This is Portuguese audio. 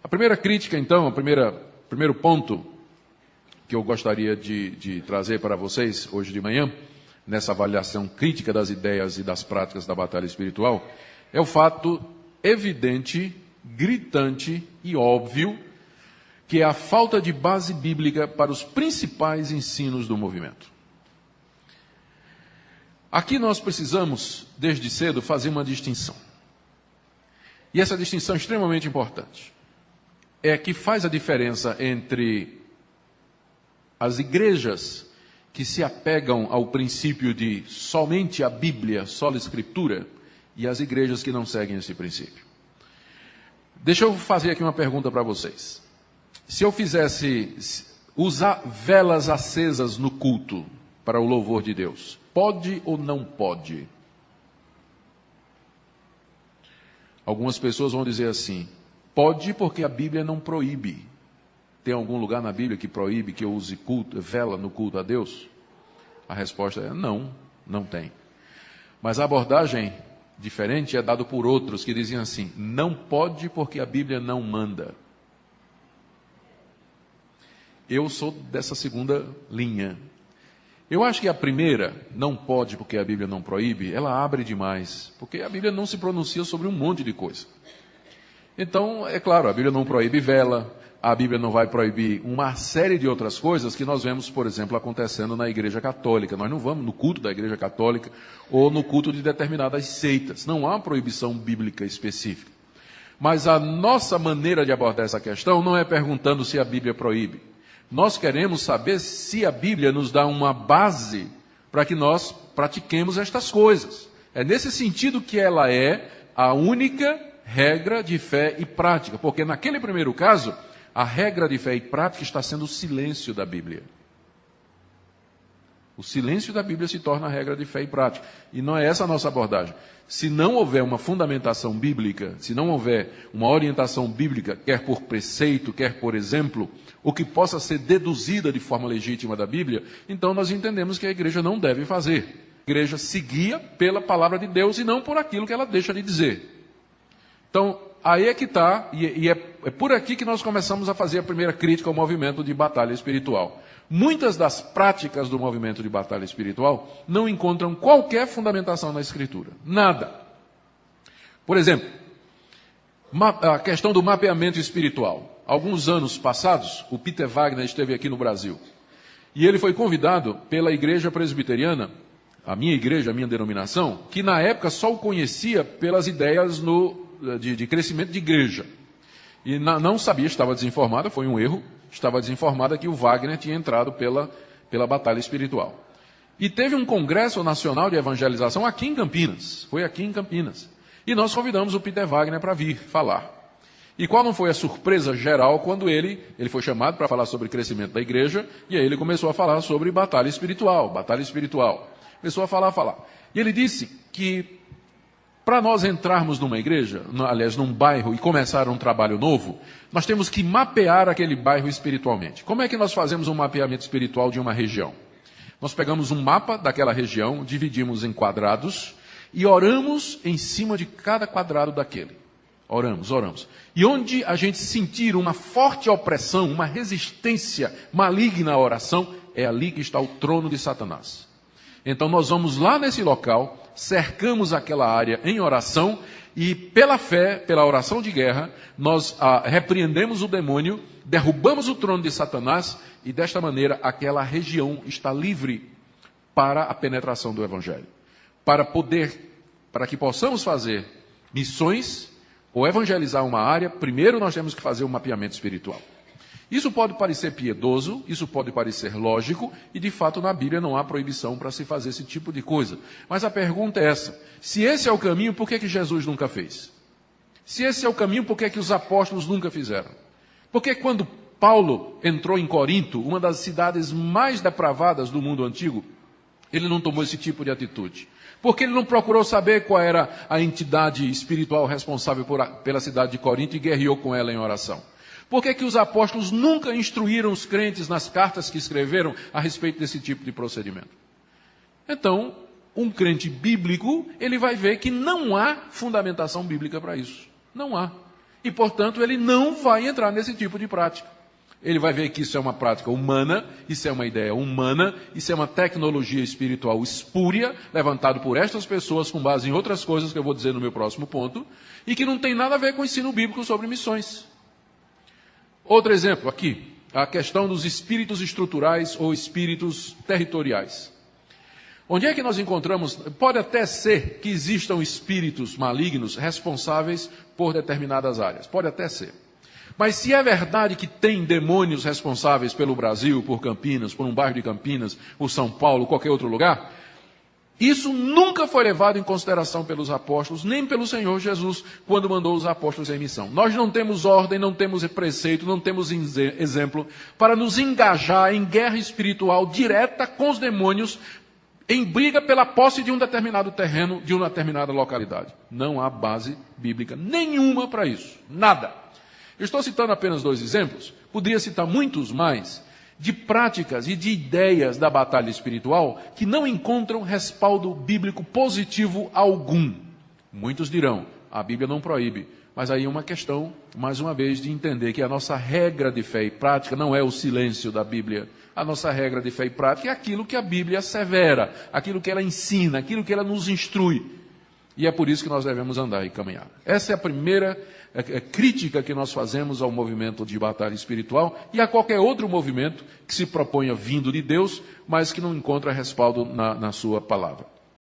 A primeira crítica, então, primeiro ponto que eu gostaria de trazer para vocês hoje de manhã, nessa avaliação crítica das ideias e das práticas da batalha espiritual, é o fato evidente, gritante e óbvio, que é a falta de base bíblica para os principais ensinos do movimento. Aqui nós precisamos, desde cedo, fazer uma distinção. E essa distinção é extremamente importante. É que faz a diferença entre as igrejas que se apegam ao princípio de somente a Bíblia, só a Escritura, e as igrejas que não seguem esse princípio. Deixa eu fazer aqui uma pergunta para vocês. Se eu fizesse usar velas acesas no culto para o louvor de Deus, pode ou não pode? Algumas pessoas vão dizer assim, pode porque a Bíblia não proíbe. Tem algum lugar na Bíblia que proíbe que eu use vela no culto a Deus? A resposta é não, não tem. Mas a abordagem diferente é dada por outros que diziam assim, não pode porque a Bíblia não manda. Eu sou dessa segunda linha. Eu acho que a primeira, não pode porque a Bíblia não proíbe, ela abre demais, porque a Bíblia não se pronuncia sobre um monte de coisa. Então, é claro, a Bíblia não proíbe vela, a Bíblia não vai proibir uma série de outras coisas que nós vemos, por exemplo, acontecendo na Igreja Católica. Nós não vamos no culto da Igreja Católica ou no culto de determinadas seitas. Não há uma proibição bíblica específica. Mas a nossa maneira de abordar essa questão não é perguntando se a Bíblia proíbe. Nós queremos saber se a Bíblia nos dá uma base para que nós pratiquemos estas coisas. É nesse sentido que ela é a única regra de fé e prática. Porque naquele primeiro caso, a regra de fé e prática está sendo o silêncio da Bíblia. O silêncio da Bíblia se torna a regra de fé e prática. E não é essa a nossa abordagem. Se não houver uma fundamentação bíblica, se não houver uma orientação bíblica, quer por preceito, quer por exemplo, o que possa ser deduzida de forma legítima da Bíblia, então nós entendemos que a igreja não deve fazer. A igreja se guia pela palavra de Deus e não por aquilo que ela deixa de dizer. Então, aí é que está, e é por aqui que nós começamos a fazer a primeira crítica ao movimento de batalha espiritual. Muitas das práticas do movimento de batalha espiritual não encontram qualquer fundamentação na Escritura. Nada. Por exemplo, a questão do mapeamento espiritual. Alguns anos passados, o Peter Wagner esteve aqui no Brasil. E ele foi convidado pela igreja presbiteriana, a minha denominação, que na época só o conhecia pelas ideias de crescimento de igreja. E não sabia, estava desinformada, foi um erro, estava desinformada que o Wagner tinha entrado pela batalha espiritual. E teve um congresso nacional de evangelização aqui em Campinas, foi aqui em Campinas. E nós convidamos o Peter Wagner para vir falar. E qual não foi a surpresa geral quando ele foi chamado para falar sobre crescimento da igreja, e aí ele começou a falar sobre batalha espiritual. Começou a falar. E ele disse que para nós entrarmos numa igreja, aliás, num bairro e começar um trabalho novo, nós temos que mapear aquele bairro espiritualmente. Como é que nós fazemos um mapeamento espiritual de uma região? Nós pegamos um mapa daquela região, dividimos em quadrados e oramos em cima de cada quadrado daquele. Oramos. E onde a gente sentir uma forte opressão, uma resistência maligna à oração, é ali que está o trono de Satanás. Então nós vamos lá nesse local, cercamos aquela área em oração e pela fé, pela oração de guerra, nós repreendemos o demônio, derrubamos o trono de Satanás e desta maneira aquela região está livre para a penetração do Evangelho. Para que possamos fazer missões ou evangelizar uma área, primeiro nós temos que fazer um mapeamento espiritual. Isso pode parecer piedoso, isso pode parecer lógico, e de fato na Bíblia não há proibição para se fazer esse tipo de coisa. Mas a pergunta é essa, se esse é o caminho, por que Jesus nunca fez? Se esse é o caminho, por que os apóstolos nunca fizeram? Porque quando Paulo entrou em Corinto, uma das cidades mais depravadas do mundo antigo, ele não tomou esse tipo de atitude. Porque ele não procurou saber qual era a entidade espiritual responsável pela cidade de Corinto e guerreou com ela em oração. Por que os apóstolos nunca instruíram os crentes nas cartas que escreveram a respeito desse tipo de procedimento? Então, um crente bíblico, ele vai ver que não há fundamentação bíblica para isso. Não há. E, portanto, ele não vai entrar nesse tipo de prática. Ele vai ver que isso é uma prática humana, isso é uma ideia humana, isso é uma tecnologia espiritual espúria, levantado por estas pessoas com base em outras coisas que eu vou dizer no meu próximo ponto, e que não tem nada a ver com o ensino bíblico sobre missões. Outro exemplo aqui, a questão dos espíritos estruturais ou espíritos territoriais. Onde é que nós encontramos? Pode até ser que existam espíritos malignos responsáveis por determinadas áreas. Pode até ser. Mas se é verdade que tem demônios responsáveis pelo Brasil, por Campinas, por um bairro de Campinas, por São Paulo, qualquer outro lugar, isso nunca foi levado em consideração pelos apóstolos, nem pelo Senhor Jesus, quando mandou os apóstolos em missão. Nós não temos ordem, não temos preceito, não temos exemplo para nos engajar em guerra espiritual direta com os demônios, em briga pela posse de um determinado terreno, de uma determinada localidade. Não há base bíblica nenhuma para isso. Nada. Eu estou citando apenas 2 exemplos, poderia citar muitos mais, de práticas e de ideias da batalha espiritual que não encontram respaldo bíblico positivo algum. Muitos dirão, a Bíblia não proíbe, mas aí é uma questão, mais uma vez, de entender que a nossa regra de fé e prática não é o silêncio da Bíblia. A nossa regra de fé e prática é aquilo que a Bíblia assevera, aquilo que ela ensina, aquilo que ela nos instrui. E é por isso que nós devemos andar e caminhar. Essa é a primeira crítica que nós fazemos ao movimento de batalha espiritual e a qualquer outro movimento que se proponha vindo de Deus, mas que não encontra respaldo na sua palavra.